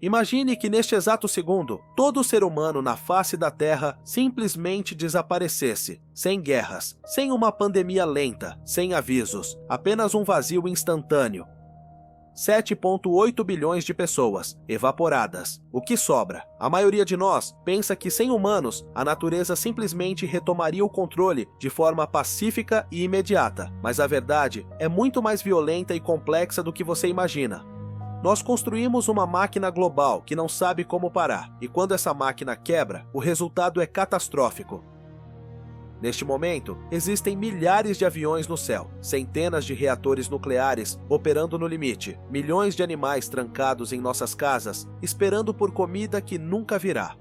Imagine que neste exato segundo, todo ser humano na face da Terra simplesmente desaparecesse, sem guerras, sem uma pandemia lenta, sem avisos, apenas um vazio instantâneo. 7,8 bilhões de pessoas, evaporadas. O que sobra? A maioria de nós pensa que sem humanos, a natureza simplesmente retomaria o controle de forma pacífica e imediata, mas a verdade é muito mais violenta e complexa do que você imagina. Nós construímos uma máquina global que não sabe como parar, e quando essa máquina quebra, o resultado é catastrófico. Neste momento, existem milhares de aviões no céu, centenas de reatores nucleares operando no limite, milhões de animais trancados em nossas casas, esperando por comida que nunca virá.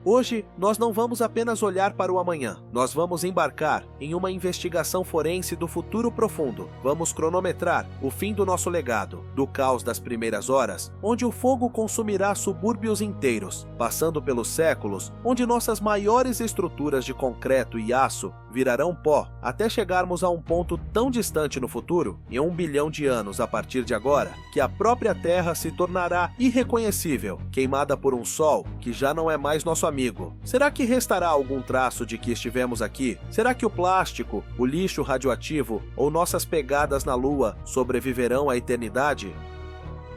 Hoje, nós não vamos apenas olhar para o amanhã, nós vamos embarcar em uma investigação forense do futuro profundo. Vamos cronometrar o fim do nosso legado, do caos das primeiras horas, onde o fogo consumirá subúrbios inteiros, passando pelos séculos, onde nossas maiores estruturas de concreto e aço virarão pó, até chegarmos a um ponto tão distante no futuro, em 1 bilhão de anos a partir de agora, que a própria Terra se tornará irreconhecível, queimada por um sol que já não é mais nosso amigo. Será que restará algum traço de que estivemos aqui? Será que o plástico, o lixo radioativo ou nossas pegadas na Lua sobreviverão à eternidade?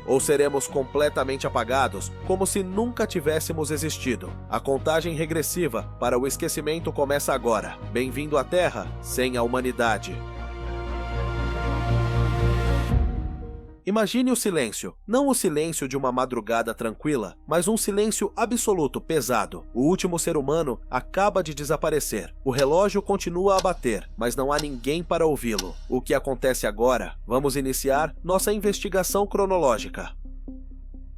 Ou seremos completamente apagados, como se nunca tivéssemos existido? A contagem regressiva para o esquecimento começa agora. Bem-vindo à Terra sem a humanidade. Imagine o silêncio, não o silêncio de uma madrugada tranquila, mas um silêncio absoluto, pesado. O último ser humano acaba de desaparecer. O relógio continua a bater, mas não há ninguém para ouvi-lo. O que acontece agora? Vamos iniciar nossa investigação cronológica.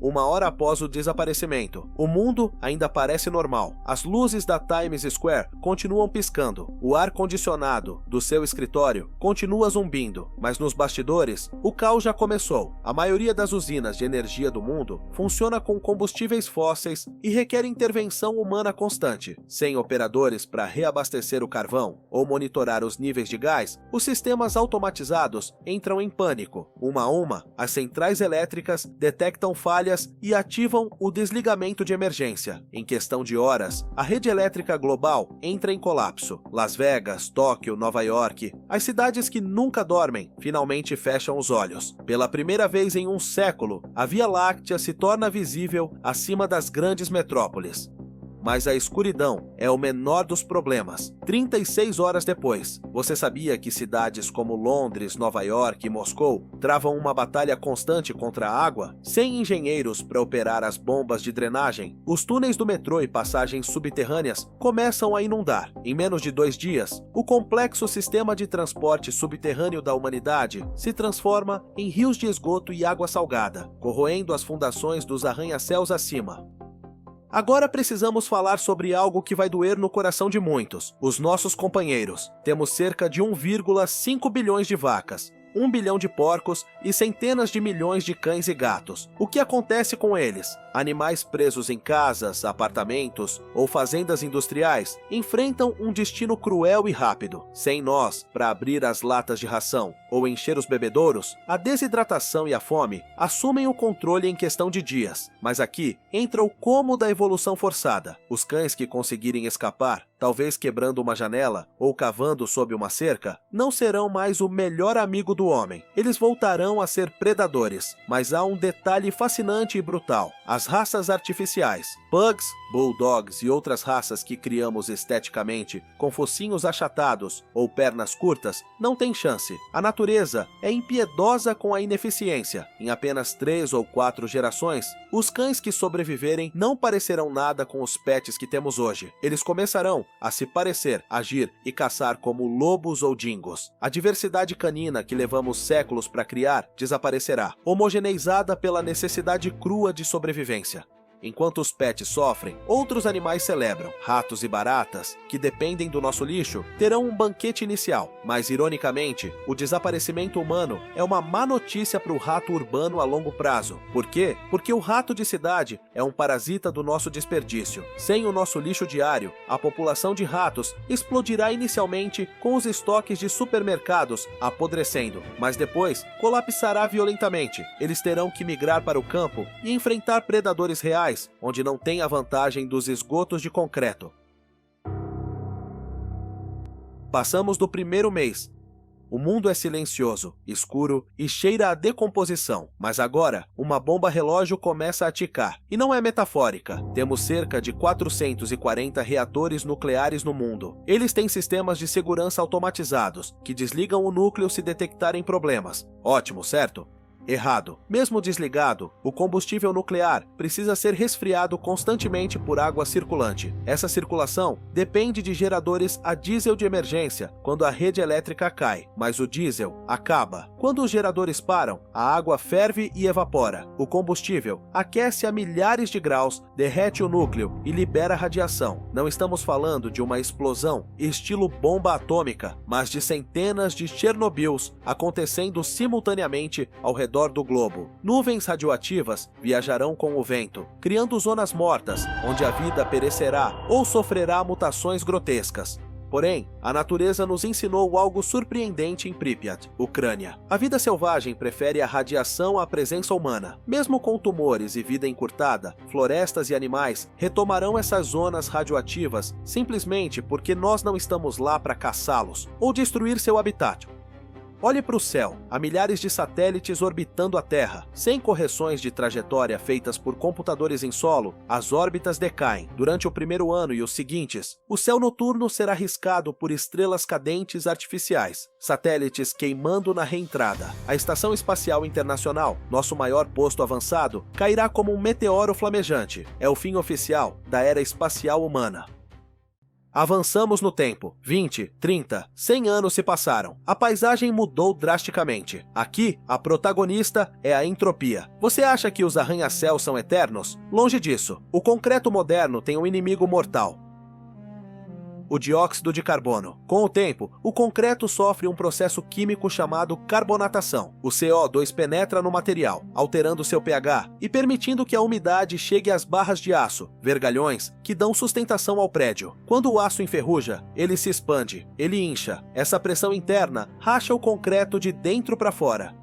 1 hora após o desaparecimento, o mundo ainda parece normal. As luzes da Times Square continuam piscando. O ar-condicionado do seu escritório continua zumbindo. Mas nos bastidores, o caos já começou. A maioria das usinas de energia do mundo funciona com combustíveis fósseis e requer intervenção humana constante. Sem operadores para reabastecer o carvão ou monitorar os níveis de gás, os sistemas automatizados entram em pânico. Uma a uma, as centrais elétricas detectam falhas e ativam o desligamento de emergência. Em questão de horas, a rede elétrica global entra em colapso. Las Vegas, Tóquio, Nova York, as cidades que nunca dormem, finalmente fecham os olhos. Pela primeira vez em um século, a Via Láctea se torna visível acima das grandes metrópoles. Mas a escuridão é o menor dos problemas. 36 horas depois, você sabia que cidades como Londres, Nova York e Moscou travam uma batalha constante contra a água? Sem engenheiros para operar as bombas de drenagem, os túneis do metrô e passagens subterrâneas começam a inundar. Em menos de 2 dias, o complexo sistema de transporte subterrâneo da humanidade se transforma em rios de esgoto e água salgada, corroendo as fundações dos arranha-céus acima. Agora precisamos falar sobre algo que vai doer no coração de muitos, os nossos companheiros. Temos cerca de 1,5 bilhões de vacas, 1 bilhão de porcos e centenas de milhões de cães e gatos. O que acontece com eles? Animais presos em casas, apartamentos ou fazendas industriais enfrentam um destino cruel e rápido. Sem nós para abrir as latas de ração ou encher os bebedouros, a desidratação e a fome assumem o controle em questão de dias. Mas aqui entra o como da evolução forçada. Os cães que conseguirem escapar, talvez quebrando uma janela ou cavando sob uma cerca, não serão mais o melhor amigo do homem. Eles voltarão a ser predadores. Mas há um detalhe fascinante e brutal. As raças artificiais, pugs, bulldogs e outras raças que criamos esteticamente, com focinhos achatados ou pernas curtas, não têm chance. A natureza é impiedosa com a ineficiência. Em apenas 3 ou 4 gerações, os cães que sobreviverem não parecerão nada com os pets que temos hoje. Eles começarão a se parecer, agir e caçar como lobos ou dingos. A diversidade canina que levamos séculos para criar desaparecerá, homogeneizada pela necessidade crua de sobrevivência. Enquanto os pets sofrem, outros animais celebram. Ratos e baratas, que dependem do nosso lixo, terão um banquete inicial. Mas, ironicamente, o desaparecimento humano é uma má notícia para o rato urbano a longo prazo. Por quê? Porque o rato de cidade é um parasita do nosso desperdício. Sem o nosso lixo diário, a população de ratos explodirá inicialmente com os estoques de supermercados apodrecendo, mas depois colapsará violentamente. Eles terão que migrar para o campo e enfrentar predadores reais, onde não tem a vantagem dos esgotos de concreto. Passamos do primeiro mês. O mundo é silencioso, escuro e cheira a decomposição. Mas agora, uma bomba relógio começa a ticar. E não é metafórica. Temos cerca de 440 reatores nucleares no mundo. Eles têm sistemas de segurança automatizados, que desligam o núcleo se detectarem problemas. Ótimo, certo? Errado. Mesmo desligado, o combustível nuclear precisa ser resfriado constantemente por água circulante. Essa circulação depende de geradores a diesel de emergência quando a rede elétrica cai, mas o diesel acaba. Quando os geradores param, a água ferve e evapora. O combustível aquece a milhares de graus, derrete o núcleo e libera radiação. Não estamos falando de uma explosão estilo bomba atômica, mas de centenas de Chernobyls acontecendo simultaneamente ao redor do globo. Nuvens radioativas viajarão com o vento, criando zonas mortas, onde a vida perecerá ou sofrerá mutações grotescas. Porém, a natureza nos ensinou algo surpreendente em Pripyat, Ucrânia. A vida selvagem prefere a radiação à presença humana. Mesmo com tumores e vida encurtada, florestas e animais retomarão essas zonas radioativas simplesmente porque nós não estamos lá para caçá-los ou destruir seu habitat. Olhe para o céu, há milhares de satélites orbitando a Terra. Sem correções de trajetória feitas por computadores em solo, as órbitas decaem. Durante o primeiro ano e os seguintes, o céu noturno será riscado por estrelas cadentes artificiais, satélites queimando na reentrada. A Estação Espacial Internacional, nosso maior posto avançado, cairá como um meteoro flamejante. É o fim oficial da era espacial humana. Avançamos no tempo. 20, 30, 100 anos se passaram. A paisagem mudou drasticamente. Aqui, a protagonista é a entropia. Você acha que os arranha-céus são eternos? Longe disso. O concreto moderno tem um inimigo mortal: o dióxido de carbono. Com o tempo, o concreto sofre um processo químico chamado carbonatação. O CO2 penetra no material, alterando seu pH e permitindo que a umidade chegue às barras de aço, vergalhões, que dão sustentação ao prédio. Quando o aço enferruja, ele se expande, ele incha. Essa pressão interna racha o concreto de dentro para fora.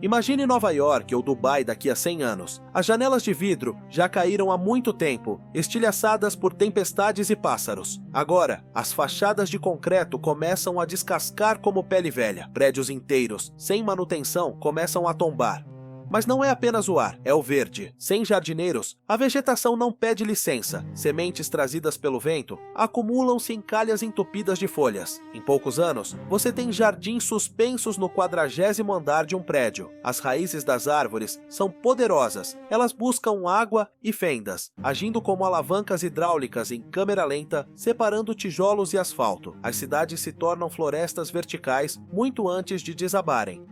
Imagine Nova York ou Dubai daqui a 100 anos. As janelas de vidro já caíram há muito tempo, estilhaçadas por tempestades e pássaros. Agora, as fachadas de concreto começam a descascar como pele velha. Prédios inteiros, sem manutenção, começam a tombar. Mas não é apenas o ar, é o verde. Sem jardineiros, a vegetação não pede licença. Sementes trazidas pelo vento acumulam-se em calhas entupidas de folhas. Em poucos anos, você tem jardins suspensos no 40º andar de um prédio. As raízes das árvores são poderosas. Elas buscam água e fendas, agindo como alavancas hidráulicas em câmera lenta, separando tijolos e asfalto. As cidades se tornam florestas verticais muito antes de desabarem.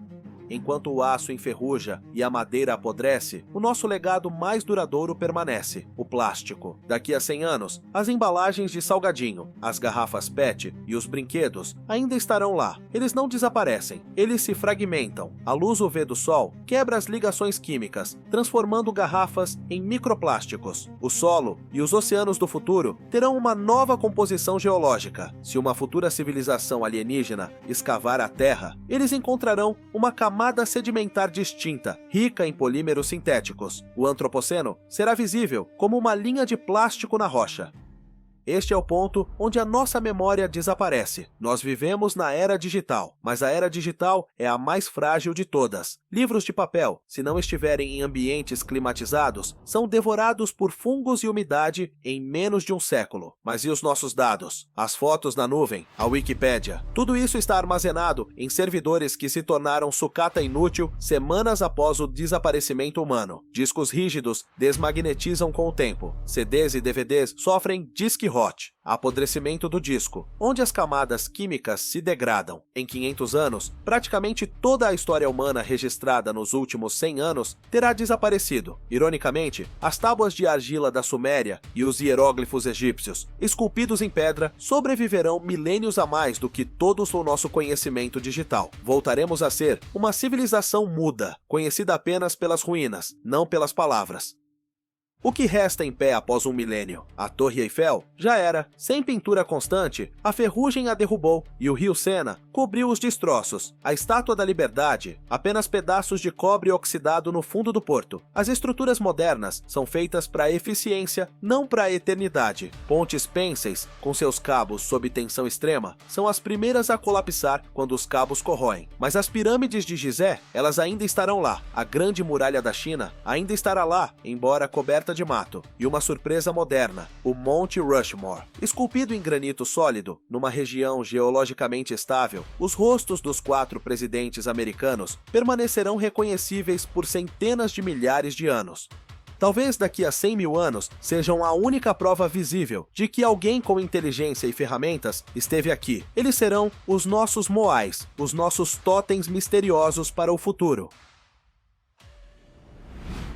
Enquanto o aço enferruja e a madeira apodrece, o nosso legado mais duradouro permanece: o plástico. Daqui a 100 anos, as embalagens de salgadinho, as garrafas PET e os brinquedos ainda estarão lá. Eles não desaparecem, eles se fragmentam. A luz UV do sol quebra as ligações químicas, transformando garrafas em microplásticos. O solo e os oceanos do futuro terão uma nova composição geológica. Se uma futura civilização alienígena escavar a Terra, eles encontrarão uma camada sedimentar distinta, rica em polímeros sintéticos. O antropoceno será visível como uma linha de plástico na rocha. Este é o ponto onde a nossa memória desaparece. Nós vivemos na era digital, mas a era digital é a mais frágil de todas. Livros de papel, se não estiverem em ambientes climatizados, são devorados por fungos e umidade em menos de um século. Mas e os nossos dados? As fotos na nuvem, a Wikipédia? Tudo isso está armazenado em servidores que se tornaram sucata inútil semanas após o desaparecimento humano. Discos rígidos desmagnetizam com o tempo. CDs e DVDs sofrem disque hot, apodrecimento do disco, onde as camadas químicas se degradam. Em 500 anos, praticamente toda a história humana registrada nos últimos 100 anos terá desaparecido. Ironicamente, as tábuas de argila da Suméria e os hieróglifos egípcios, esculpidos em pedra, sobreviverão milênios a mais do que todos o nosso conhecimento digital. Voltaremos a ser uma civilização muda, conhecida apenas pelas ruínas, não pelas palavras. O que resta em pé após um milênio? A Torre Eiffel já era. Sem pintura constante, a ferrugem a derrubou e o rio Sena cobriu os destroços. A Estátua da Liberdade, apenas pedaços de cobre oxidado no fundo do porto. As estruturas modernas são feitas para a eficiência, não para a eternidade. Pontes pênseis, com seus cabos sob tensão extrema, são as primeiras a colapsar quando os cabos corroem. Mas as pirâmides de Gizé, elas ainda estarão lá. A Grande Muralha da China ainda estará lá, embora coberta de mato, e uma surpresa moderna, o Monte Rushmore. Esculpido em granito sólido, numa região geologicamente estável, os rostos dos 4 presidentes americanos permanecerão reconhecíveis por centenas de milhares de anos. Talvez daqui a 100 mil anos sejam a única prova visível de que alguém com inteligência e ferramentas esteve aqui. Eles serão os nossos moais, os nossos totens misteriosos para o futuro.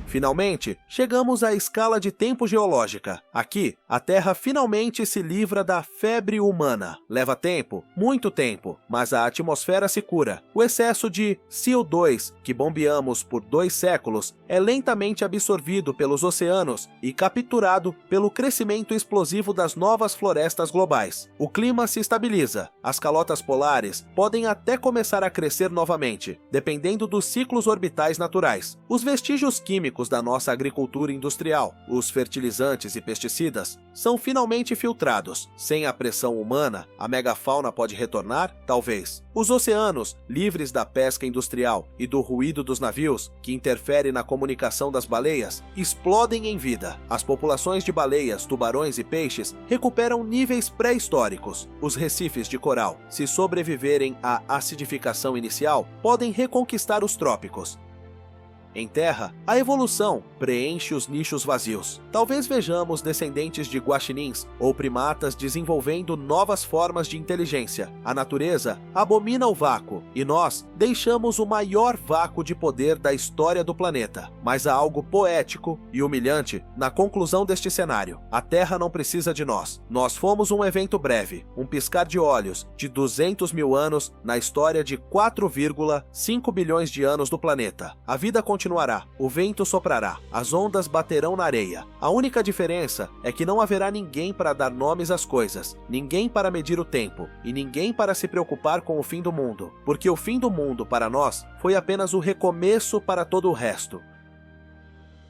Finalmente, chegamos à escala de tempo geológica. Aqui, a Terra finalmente se livra da febre humana. Leva tempo, muito tempo, mas a atmosfera se cura. O excesso de CO2 que bombeamos por 2 séculos é lentamente absorvido pelos oceanos e capturado pelo crescimento explosivo das novas florestas globais. O clima se estabiliza. As calotas polares podem até começar a crescer novamente, dependendo dos ciclos orbitais naturais. Os vestígios químicos da nossa agricultura industrial, os fertilizantes e pesticidas, são finalmente filtrados. Sem a pressão humana, a megafauna pode retornar? Talvez. Os oceanos, livres da pesca industrial e do ruído dos navios, que interfere na comunicação das baleias, explodem em vida. As populações de baleias, tubarões e peixes recuperam níveis pré-históricos. Os recifes de coral, se sobreviverem à acidificação inicial, podem reconquistar os trópicos. Em terra, a evolução preenche os nichos vazios. Talvez vejamos descendentes de guaxinins ou primatas desenvolvendo novas formas de inteligência. A natureza abomina o vácuo e nós deixamos o maior vácuo de poder da história do planeta. Mas há algo poético e humilhante na conclusão deste cenário. A Terra não precisa de nós. Nós fomos um evento breve, um piscar de olhos de 200 mil anos na história de 4,5 bilhões de anos do planeta. A vida continuará, o vento soprará, as ondas baterão na areia. A única diferença é que não haverá ninguém para dar nomes às coisas, ninguém para medir o tempo e ninguém para se preocupar com o fim do mundo, porque o fim do mundo para nós foi apenas o recomeço para todo o resto.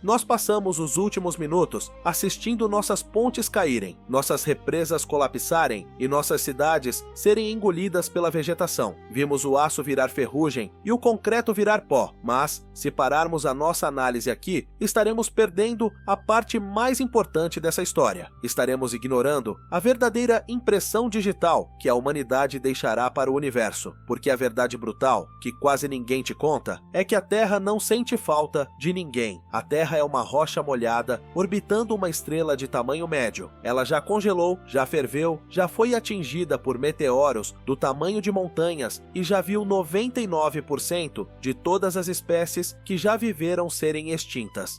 Nós passamos os últimos minutos assistindo nossas pontes caírem, nossas represas colapsarem e nossas cidades serem engolidas pela vegetação. Vimos o aço virar ferrugem e o concreto virar pó, mas, se pararmos a nossa análise aqui, estaremos perdendo a parte mais importante dessa história. Estaremos ignorando a verdadeira impressão digital que a humanidade deixará para o universo, porque a verdade brutal, que quase ninguém te conta, é que a Terra não sente falta de ninguém. A Terra é uma rocha molhada orbitando uma estrela de tamanho médio. Ela já congelou, já ferveu, já foi atingida por meteoros do tamanho de montanhas e já viu 99% de todas as espécies que já viveram serem extintas.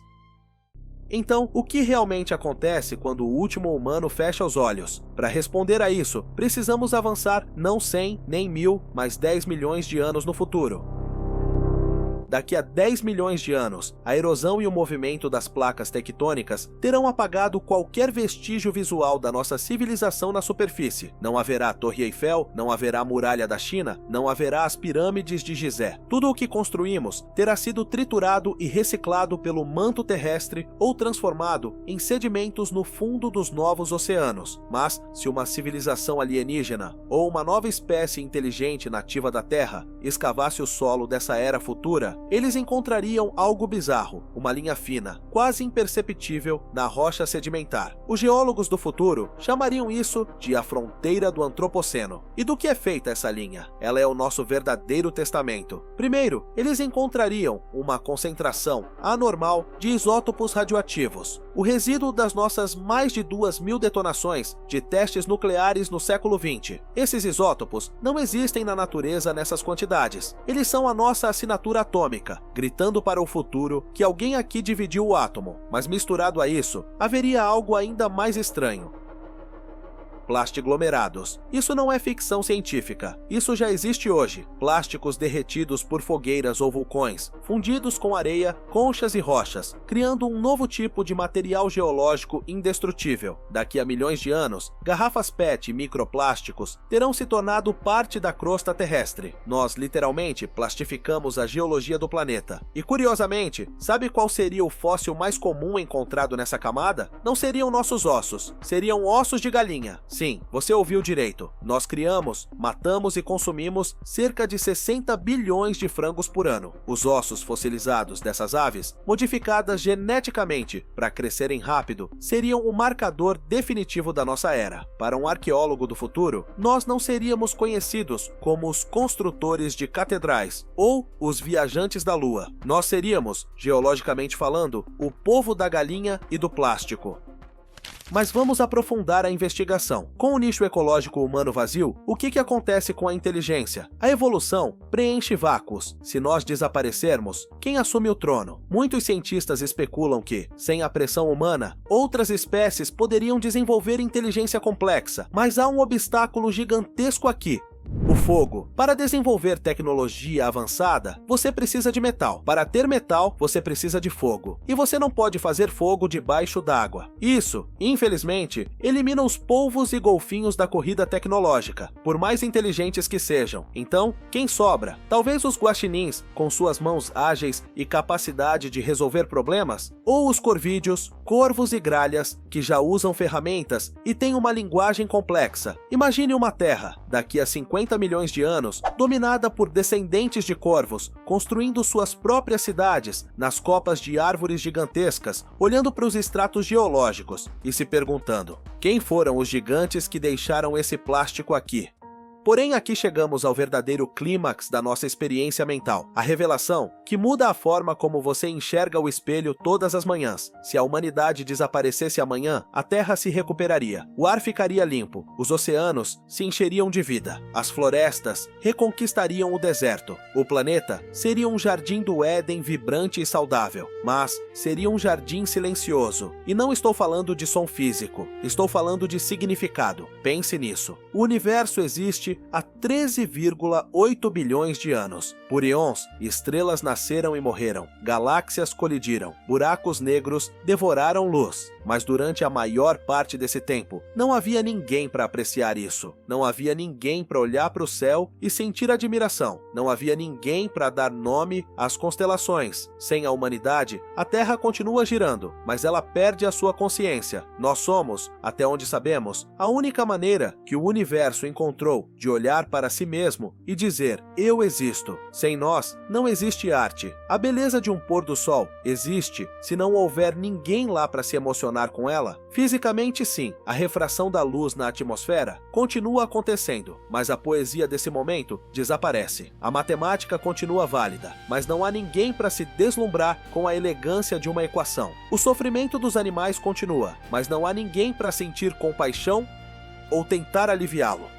Então, o que realmente acontece quando o último humano fecha os olhos? Para responder a isso, precisamos avançar não 100 nem 1000, mas 10 milhões de anos no futuro. Daqui a 10 milhões de anos, a erosão e o movimento das placas tectônicas terão apagado qualquer vestígio visual da nossa civilização na superfície. Não haverá a Torre Eiffel, não haverá a Muralha da China, não haverá as pirâmides de Gizé. Tudo o que construímos terá sido triturado e reciclado pelo manto terrestre ou transformado em sedimentos no fundo dos novos oceanos. Mas, se uma civilização alienígena ou uma nova espécie inteligente nativa da Terra escavasse o solo dessa era futura, eles encontrariam algo bizarro, uma linha fina, quase imperceptível, na rocha sedimentar. Os geólogos do futuro chamariam isso de a fronteira do Antropoceno. E do que é feita essa linha? Ela é o nosso verdadeiro testamento. Primeiro, eles encontrariam uma concentração anormal de isótopos radioativos. o resíduo das nossas mais de 2.000 detonações de testes nucleares no século XX. Esses isótopos não existem na natureza nessas quantidades. Eles são a nossa assinatura atômica, gritando para o futuro que alguém aqui dividiu o átomo. Mas misturado a isso, haveria algo ainda mais estranho. Plastiglomerados. Isso não é ficção científica. Isso já existe hoje. Plásticos derretidos por fogueiras ou vulcões, fundidos com areia, conchas e rochas, criando um novo tipo de material geológico indestrutível. Daqui a milhões de anos, garrafas PET e microplásticos terão se tornado parte da crosta terrestre. Nós, literalmente, plastificamos a geologia do planeta. E, curiosamente, sabe qual seria o fóssil mais comum encontrado nessa camada? Não seriam nossos ossos, seriam ossos de galinha. Sim, você ouviu direito. Nós criamos, matamos e consumimos cerca de 60 bilhões de frangos por ano. Os ossos fossilizados dessas aves, modificadas geneticamente para crescerem rápido, seriam o marcador definitivo da nossa era. Para um arqueólogo do futuro, nós não seríamos conhecidos como os construtores de catedrais ou os viajantes da Lua. Nós seríamos, geologicamente falando, o povo da galinha e do plástico. Mas vamos aprofundar a investigação. Com o nicho ecológico humano vazio, o que acontece com a inteligência? A evolução preenche vácuos. Se nós desaparecermos, quem assume o trono? Muitos cientistas especulam que, sem a pressão humana, outras espécies poderiam desenvolver inteligência complexa. Mas há um obstáculo gigantesco aqui: o fogo. Para desenvolver tecnologia avançada, você precisa de metal. Para ter metal, você precisa de fogo. E você não pode fazer fogo debaixo d'água. Isso, infelizmente, elimina os polvos e golfinhos da corrida tecnológica, por mais inteligentes que sejam. Então, quem sobra? Talvez os guaxinins, com suas mãos ágeis e capacidade de resolver problemas? Ou os corvídeos, corvos e gralhas, que já usam ferramentas e têm uma linguagem complexa. Imagine uma Terra, daqui a 50 milhões de anos, dominada por descendentes de corvos, construindo suas próprias cidades nas copas de árvores gigantescas, olhando para os estratos geológicos e se perguntando: quem foram os gigantes que deixaram esse plástico aqui? Porém, aqui chegamos ao verdadeiro clímax da nossa experiência mental, a revelação que muda a forma como você enxerga o espelho todas as manhãs. Se a humanidade desaparecesse amanhã, a Terra se recuperaria, o ar ficaria limpo, os oceanos se encheriam de vida, as florestas reconquistariam o deserto, o planeta seria um jardim do Éden vibrante e saudável, mas seria um jardim silencioso. E não estou falando de som físico, estou falando de significado. Pense nisso. O universo existe há 13,8 bilhões de anos. Por íons, estrelas nasceram e morreram, galáxias colidiram, buracos negros devoraram luz. Mas durante a maior parte desse tempo, não havia ninguém para apreciar isso. Não havia ninguém para olhar para o céu e sentir admiração. Não havia ninguém para dar nome às constelações. Sem a humanidade, a Terra continua girando, mas ela perde a sua consciência. Nós somos, até onde sabemos, a única maneira que o universo encontrou de olhar para si mesmo e dizer: eu existo. Sem nós, não existe arte. A beleza de um pôr do sol existe se não houver ninguém lá para se emocionar com ela? Fisicamente, sim, a refração da luz na atmosfera continua acontecendo, mas a poesia desse momento desaparece. A matemática continua válida, mas não há ninguém para se deslumbrar com a elegância de uma equação. O sofrimento dos animais continua, mas não há ninguém para sentir compaixão ou tentar aliviá-lo.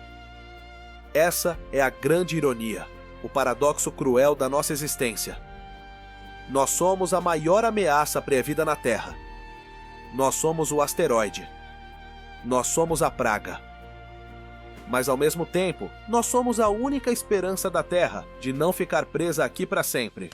Essa é a grande ironia, o paradoxo cruel da nossa existência. Nós somos a maior ameaça pré-vida na Terra. Nós somos o asteroide. Nós somos a praga. Mas ao mesmo tempo, nós somos a única esperança da Terra de não ficar presa aqui para sempre.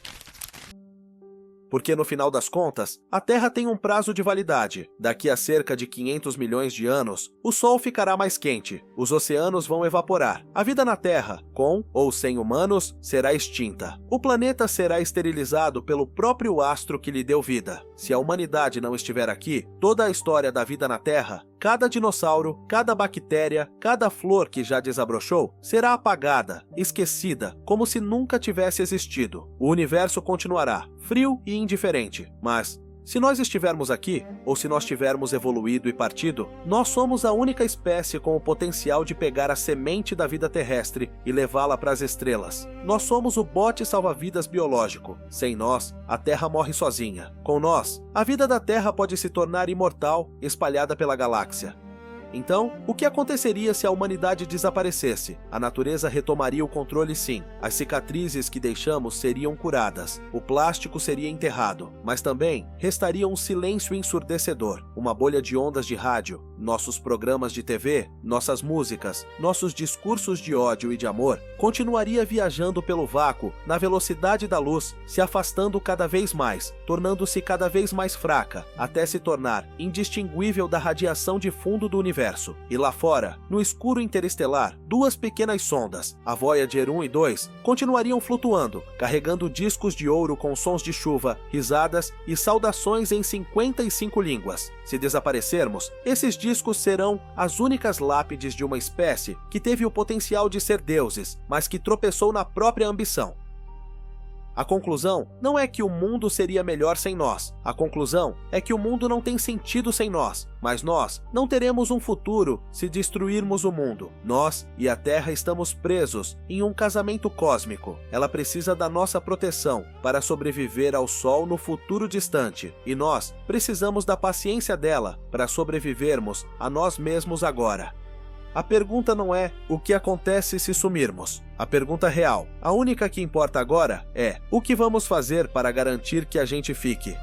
Porque no final das contas, a Terra tem um prazo de validade. Daqui a cerca de 500 milhões de anos, o Sol ficará mais quente, os oceanos vão evaporar. A vida na Terra, com ou sem humanos, será extinta. O planeta será esterilizado pelo próprio astro que lhe deu vida. Se a humanidade não estiver aqui, toda a história da vida na Terra, cada dinossauro, cada bactéria, cada flor que já desabrochou, será apagada, esquecida, como se nunca tivesse existido. O universo continuará, frio e indiferente, mas Se nós estivermos aqui, ou se nós tivermos evoluído e partido, nós somos a única espécie com o potencial de pegar a semente da vida terrestre e levá-la para as estrelas. Nós somos o bote salva-vidas biológico. Sem nós, a Terra morre sozinha. Com nós, a vida da Terra pode se tornar imortal, espalhada pela galáxia. Então, o que aconteceria se a humanidade desaparecesse? A natureza retomaria o controle, sim. As cicatrizes que deixamos seriam curadas. O plástico seria enterrado. Mas também restaria um silêncio ensurdecedor. Uma bolha de ondas de rádio. Nossos programas de TV, nossas músicas, nossos discursos de ódio e de amor continuaria viajando pelo vácuo, na velocidade da luz, se afastando cada vez mais, tornando-se cada vez mais fraca, até se tornar indistinguível da radiação de fundo do universo. E lá fora, no escuro interestelar, duas pequenas sondas, a Voyager 1 e 2, continuariam flutuando, carregando discos de ouro com sons de chuva, risadas e saudações em 55 línguas. Se desaparecermos, esses discos serão as únicas lápides de uma espécie que teve o potencial de ser deuses, mas que tropeçou na própria ambição. A conclusão não é que o mundo seria melhor sem nós. A conclusão é que o mundo não tem sentido sem nós, mas nós não teremos um futuro se destruirmos o mundo. Nós e a Terra estamos presos em um casamento cósmico. Ela precisa da nossa proteção para sobreviver ao Sol no futuro distante, e nós precisamos da paciência dela para sobrevivermos a nós mesmos agora. A pergunta não é o que acontece se sumirmos. A pergunta real, a única que importa agora, é o que vamos fazer para garantir que a gente fique.